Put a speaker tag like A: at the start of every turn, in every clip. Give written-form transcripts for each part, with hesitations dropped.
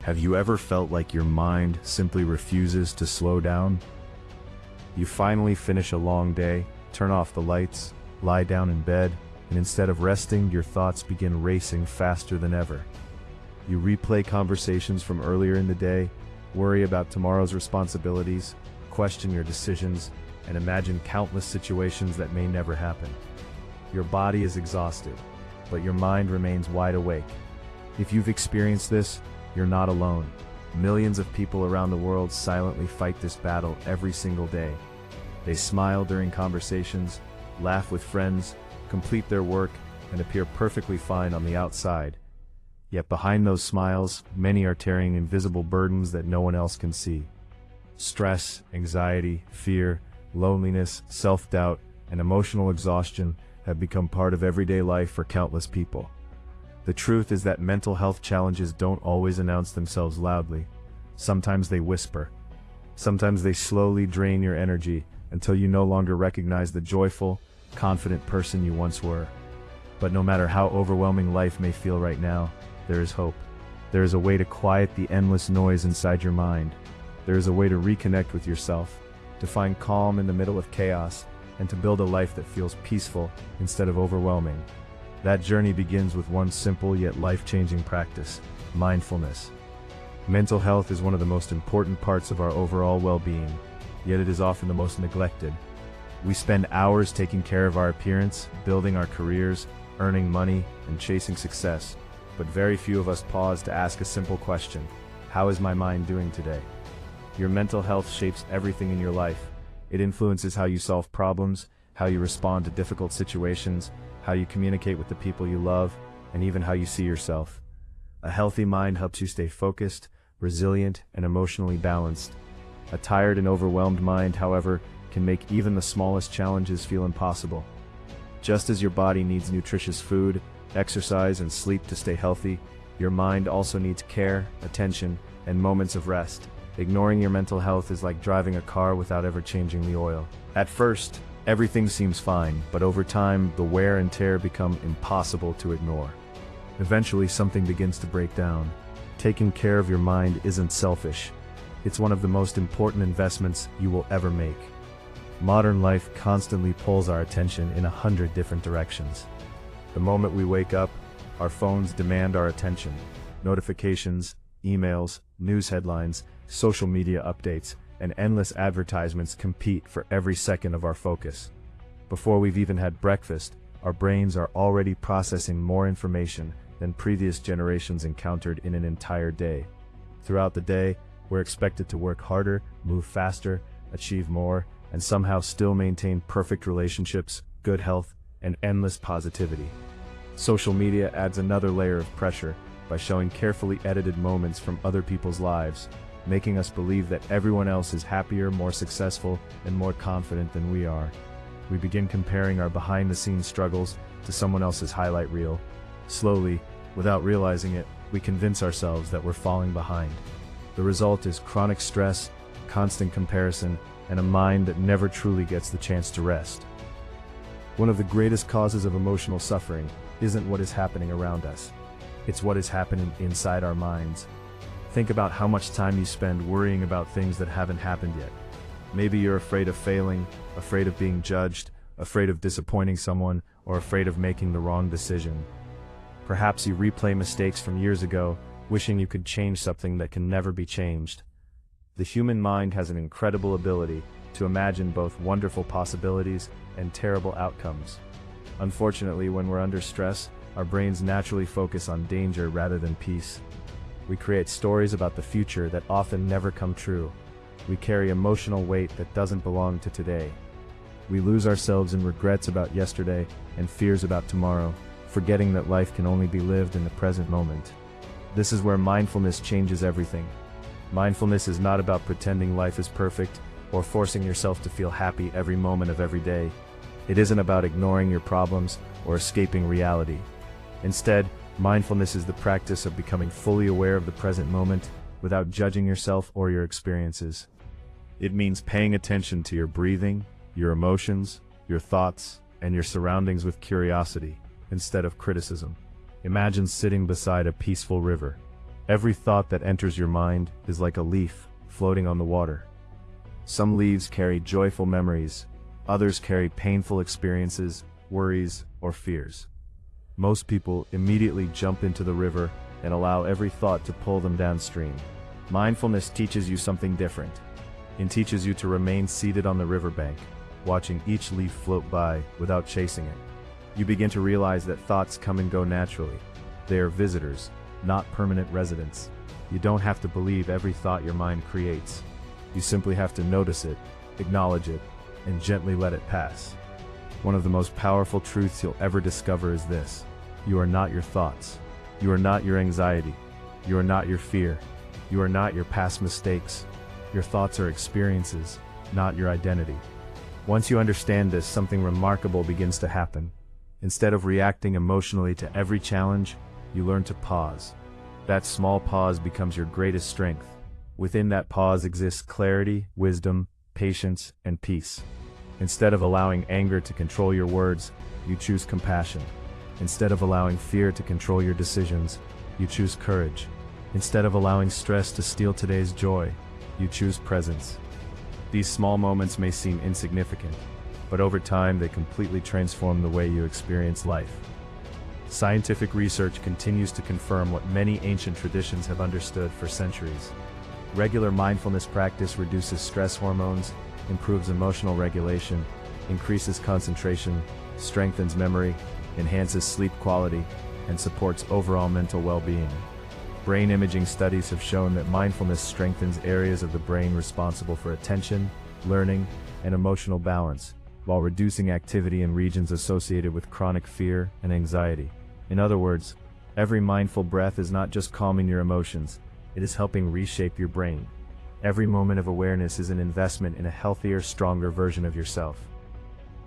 A: Have you ever felt like your mind simply refuses to slow down? You finally finish a long day, turn off the lights, lie down in bed, and instead of resting, your thoughts begin racing faster than ever. You replay conversations from earlier in the day, worry about tomorrow's responsibilities, question your decisions, and imagine countless situations that may never happen. Your body is exhausted, but your mind remains wide awake. If you've experienced this, you're not alone. Millions of people around the world silently fight this battle every single day. They smile during conversations, laugh with friends, complete their work, and appear perfectly fine on the outside. Yet behind those smiles, many are carrying invisible burdens that no one else can see. Stress, anxiety, fear, loneliness, self-doubt, and emotional exhaustion have become part of everyday life for countless people. The truth is that mental health challenges don't always announce themselves loudly. Sometimes they whisper. Sometimes they slowly drain your energy until you no longer recognize the joyful, confident person you once were. But no matter how overwhelming life may feel right now, there is hope. There is a way to quiet the endless noise inside your mind. There is a way to reconnect with yourself, to find calm in the middle of chaos, and to build a life that feels peaceful instead of overwhelming. That journey begins with one simple yet life-changing practice: mindfulness. Mental health is one of the most important parts of our overall well-being, yet it is often the most neglected. We spend hours taking care of our appearance, building our careers, earning money, and chasing success, but very few of us pause to ask a simple question: how is my mind doing today? Your mental health shapes everything in your life. It influences how you solve problems, how you respond to difficult situations, how you communicate with the people you love, and even how you see yourself. A healthy mind helps you stay focused, resilient, and emotionally balanced. A tired and overwhelmed mind, however, can make even the smallest challenges feel impossible. Just as your body needs nutritious food, exercise, and sleep to stay healthy, your mind also needs care, attention, and moments of rest. Ignoring your mental health is like driving a car without ever changing the oil. At first, everything seems fine, but over time, the wear and tear become impossible to ignore. Eventually, something begins to break down. Taking care of your mind isn't selfish. It's one of the most important investments you will ever make. Modern life constantly pulls our attention in 100 different directions. The moment we wake up, our phones demand our attention. Notifications, emails, news headlines, social media updates, and endless advertisements compete for every second of our focus. Before we've even had breakfast, our brains are already processing more information than previous generations encountered in an entire day. Throughout the day, we're expected to work harder, move faster, achieve more, and somehow still maintain perfect relationships, good health, and endless positivity. Social media adds another layer of pressure by showing carefully edited moments from other people's lives, making us believe that everyone else is happier, more successful, and more confident than we are. We begin comparing our behind-the-scenes struggles to someone else's highlight reel. Slowly, without realizing it, we convince ourselves that we're falling behind. The result is chronic stress, constant comparison, and a mind that never truly gets the chance to rest. One of the greatest causes of emotional suffering isn't what is happening around us. It's what is happening inside our minds. Think about how much time you spend worrying about things that haven't happened yet. Maybe you're afraid of failing, afraid of being judged, afraid of disappointing someone, or afraid of making the wrong decision. Perhaps you replay mistakes from years ago, wishing you could change something that can never be changed. The human mind has an incredible ability to imagine both wonderful possibilities and terrible outcomes. Unfortunately, when we're under stress, our brains naturally focus on danger rather than peace. We create stories about the future that often never come true. We carry emotional weight that doesn't belong to today. We lose ourselves in regrets about yesterday and fears about tomorrow, forgetting that life can only be lived in the present moment. This is where mindfulness changes everything. Mindfulness is not about pretending life is perfect or forcing yourself to feel happy every moment of every day. It isn't about ignoring your problems or escaping reality. Instead, mindfulness is the practice of becoming fully aware of the present moment without judging yourself or your experiences. It means paying attention to your breathing, your emotions, your thoughts, and your surroundings with curiosity instead of criticism. Imagine sitting beside a peaceful river. Every thought that enters your mind is like a leaf floating on the water. Some leaves carry joyful memories, others carry painful experiences, worries, or fears. Most people immediately jump into the river and allow every thought to pull them downstream. Mindfulness teaches you something different. It teaches you to remain seated on the riverbank, watching each leaf float by without chasing it. You begin to realize that thoughts come and go naturally. They are visitors, not permanent residents. You don't have to believe every thought your mind creates. You simply have to notice it, acknowledge it, and gently let it pass. One of the most powerful truths you'll ever discover is this: you are not your thoughts. You are not your anxiety. You are not your fear. You are not your past mistakes. Your thoughts are experiences, not your identity. Once you understand this, something remarkable begins to happen. Instead of reacting emotionally to every challenge, you learn to pause. That small pause becomes your greatest strength. Within that pause exists clarity, wisdom, patience, and peace. Instead of allowing anger to control your words, you choose compassion. Instead of allowing fear to control your decisions, you choose courage. Instead of allowing stress to steal today's joy, you choose presence. These small moments may seem insignificant, but over time they completely transform the way you experience life. Scientific research continues to confirm what many ancient traditions have understood for centuries. Regular mindfulness practice reduces stress hormones, improves emotional regulation, increases concentration, strengthens memory, enhances sleep quality, and supports overall mental well-being. Brain imaging studies have shown that mindfulness strengthens areas of the brain responsible for attention, learning, and emotional balance, while reducing activity in regions associated with chronic fear and anxiety. In other words, every mindful breath is not just calming your emotions, it is helping reshape your brain. Every moment of awareness is an investment in a healthier, stronger version of yourself.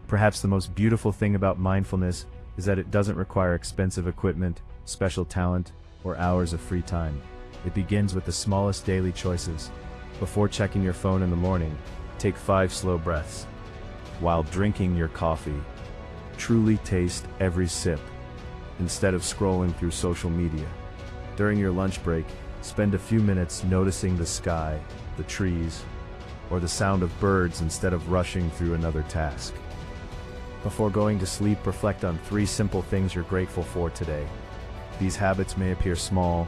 A: Perhaps the most beautiful thing about mindfulness is that it doesn't require expensive equipment, special talent, or hours of free time. It begins with the smallest daily choices. Before checking your phone in the morning, take 5 slow breaths. While drinking your coffee, truly taste every sip, instead of scrolling through social media. During your lunch break, spend a few minutes noticing the sky, the trees, or the sound of birds instead of rushing through another task. Before going to sleep, reflect on 3 simple things you're grateful for today. These habits may appear small,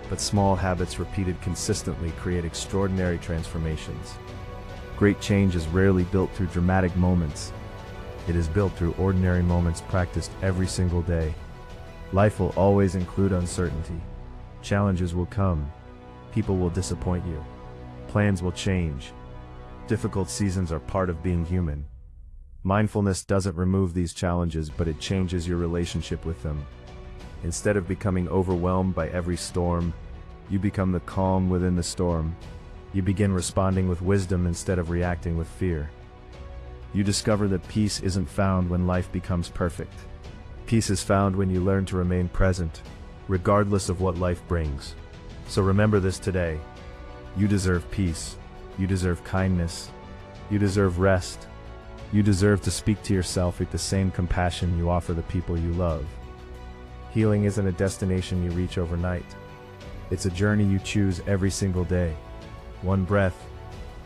A: but small habits repeated consistently create extraordinary transformations. Great change is rarely built through dramatic moments. It is built through ordinary moments practiced every single day. Life will always include uncertainty. Challenges will come. People will disappoint you. Plans will change. Difficult seasons are part of being human. Mindfulness doesn't remove these challenges, but it changes your relationship with them. Instead of becoming overwhelmed by every storm, you become the calm within the storm. You begin responding with wisdom instead of reacting with fear. You discover that peace isn't found when life becomes perfect. Peace is found when you learn to remain present, regardless of what life brings. So remember this today. You deserve peace. You deserve kindness. You deserve rest. You deserve to speak to yourself with the same compassion you offer the people you love. Healing isn't a destination you reach overnight. It's a journey you choose every single day. One breath,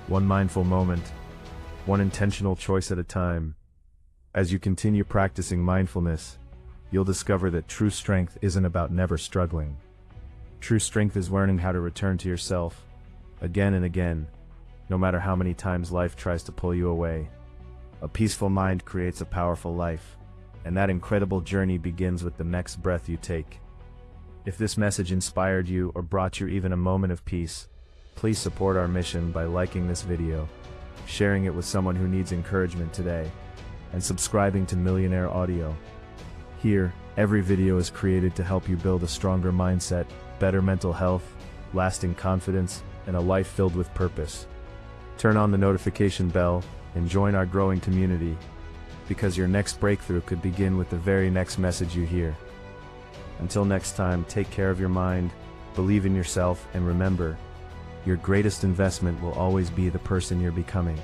A: one mindful moment, one intentional choice at a time. As you continue practicing mindfulness, you'll discover that true strength isn't about never struggling. True strength is learning how to return to yourself, again and again, no matter how many times life tries to pull you away. A peaceful mind creates a powerful life, and that incredible journey begins with the next breath you take. If this message inspired you or brought you even a moment of peace, please support our mission by liking this video, sharing it with someone who needs encouragement today, and subscribing to Millionaire Audio. Here, every video is created to help you build a stronger mindset, better mental health, lasting confidence, and a life filled with purpose. Turn on the notification bell and join our growing community, because your next breakthrough could begin with the very next message you hear. Until next time, take care of your mind, believe in yourself, and remember, your greatest investment will always be the person you're becoming.